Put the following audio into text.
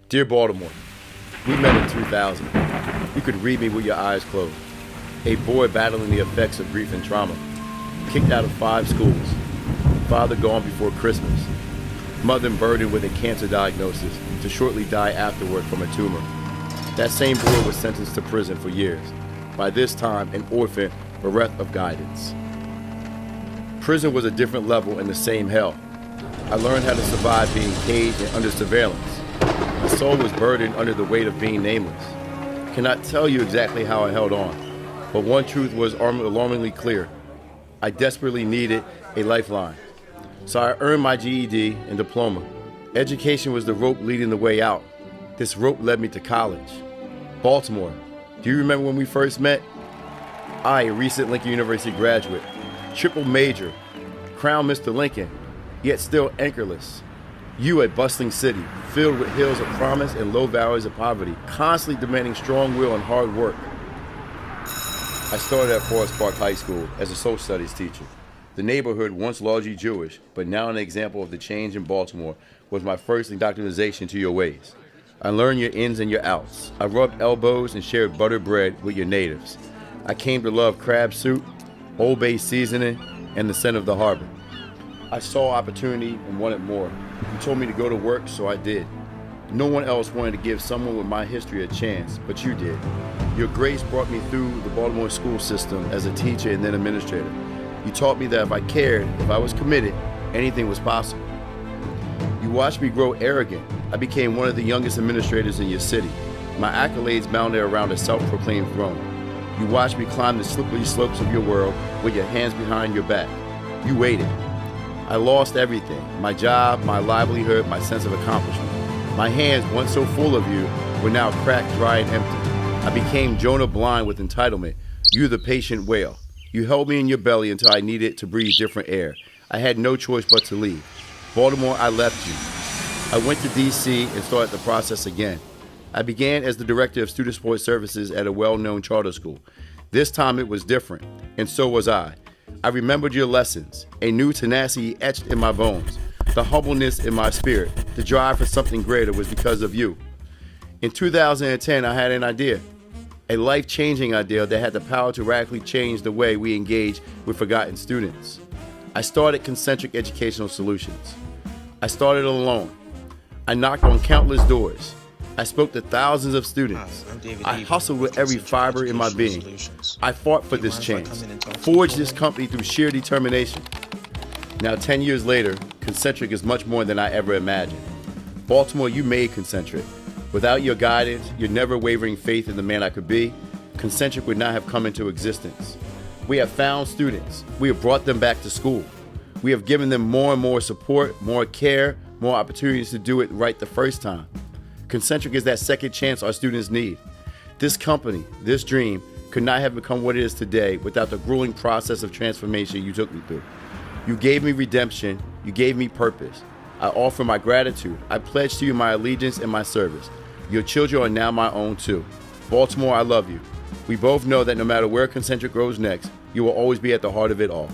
Dear Baltimore, we met in 2000. You could read me with your eyes closed. A boy battling the effects of grief and trauma. Kicked out of 5 schools. Father gone before Christmas. Mother burdened with a cancer diagnosis to shortly die afterward from a tumor. That same boy was sentenced to prison for years. By this time, an orphan bereft of guidance. Prison was a different level in the same hell. I learned how to survive being caged and under surveillance. My soul was burdened under the weight of being nameless. I cannot tell you exactly how I held on, but one truth was alarmingly clear. I desperately needed a lifeline. So I earned my GED and diploma. Education was the rope leading the way out. This rope led me to college. Baltimore, do you remember when we first met? I, a recent Lincoln University graduate, triple major, crowned Mr. Lincoln, yet still anchorless. You, a bustling city, filled with hills of promise and low valleys of poverty, constantly demanding strong will and hard work. I started at Forest Park High School as a social studies teacher. The neighborhood, once largely Jewish, but now an example of the change in Baltimore, was my first indoctrination to your ways. I learned your ins and your outs. I rubbed elbows and shared buttered bread with your natives. I came to love crab soup, Old Bay seasoning, and the scent of the harbor. I saw opportunity and wanted more. You told me to go to work, so I did. No one else wanted to give someone with my history a chance, but you did. Your grace brought me through the Baltimore school system as a teacher and then administrator. You taught me that if I cared, if I was committed, anything was possible. You watched me grow arrogant. I became one of the youngest administrators in your city. My accolades mounted around a self-proclaimed throne. You watched me climb the slippery slopes of your world with your hands behind your back. You waited. I lost everything, my job, my livelihood, my sense of accomplishment. My hands, once so full of you, were now cracked, dry, and empty. I became Jonah blind with entitlement. You, the patient whale. You held me in your belly until I needed to breathe different air. I had no choice but to leave. Baltimore, I left you. I went to D.C. and started the process again. I began as the director of student support services at a well-known charter school. This time it was different, and so was I. I remembered your lessons, a new tenacity etched in my bones. The humbleness in my spirit, the drive for something greater was because of you. In 2010, I had an idea, a life-changing idea that had the power to radically change the way we engage with forgotten students. I started Concentric Educational Solutions. I started alone. I knocked on countless doors. I spoke to thousands of students. I hustled with every fiber in my being. I fought for this chance, forged this company through sheer determination. Now, 10 years later, Concentric is much more than I ever imagined. Baltimore, you made Concentric. Without your guidance, your never wavering faith in the man I could be, Concentric would not have come into existence. We have found students. We have brought them back to school. We have given them more and more support, more care, more opportunities to do it right the first time. Concentric is that second chance our students need. This company, this dream, could not have become what it is today without the grueling process of transformation you took me through. You gave me redemption. You gave me purpose. I offer my gratitude. I pledge to you my allegiance and my service. Your children are now my own too. Baltimore, I love you. We both know that no matter where Concentric grows next, you will always be at the heart of it all.